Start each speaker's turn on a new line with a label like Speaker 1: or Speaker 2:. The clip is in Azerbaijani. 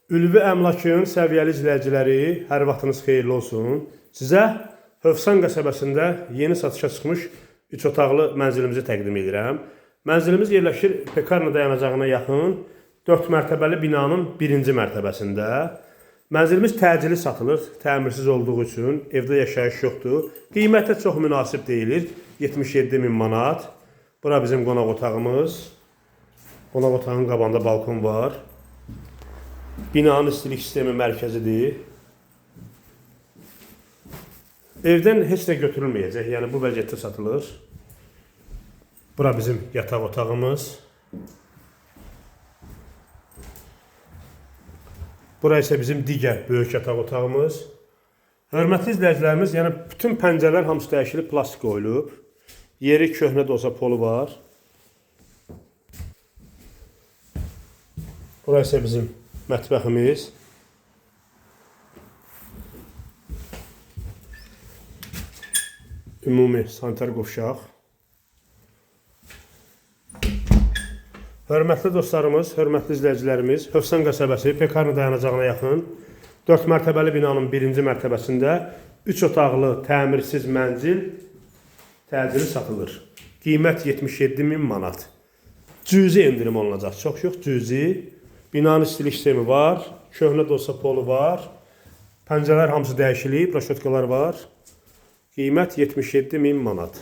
Speaker 1: Ülvi Əmlakın səviyyəli izləyiciləri, hər vaxtınız xeyirli olsun. Sizə Hövsan qəsəbəsində yeni satışa çıxmış 3 otaqlı mənzilimizi təqdim edirəm. Mənzilimiz yerləşir Pekarna dayanacağına yaxın 4 mərtəbəli binanın 1-ci mərtəbəsində. Mənzilimiz təcili satılır, təmirsiz olduğu üçün evdə yaşayış yoxdur. Qiyməti çox münasib deyilir, 77.000 manat. Bura bizim qonaq otağımız. Qonaq otağının qabağında balkon var. Binanın istilik sistemi mərkəzidir. Evdən heç nə götürülməyəcək, yəni bu vəziyyətdə satılır. Bura bizim yataq otağımız. Bura isə bizim digər böyük yataq otağımız. Hörmətli izləyicilərimiz, yəni bütün pəncərələr hamısı dəyişilib, plastik qoyulub. Yeri köhnə də olsa polu var. Bura isə bizim mətbəximiz. Ümumi sanitar qovşaq. Hörmətli dostlarımız, hörmətli izləyicilərimiz, Hövsan qəsəbəsi Pekarna dayanacağına yaxın 4 mərtəbəli binanın 1-ci mərtəbəsində 3 otaqlı təmirsiz mənzil təcili satılır. Qiymət 77.000 manat. Cüzi endirim olunacaq, çox yox, cüzi. Binanın istilik sistemi var, köhnə də olsa polu var. Pəncərələr hamısı dəyişilib, raşotkalar var. Qiymət 77.000 manat.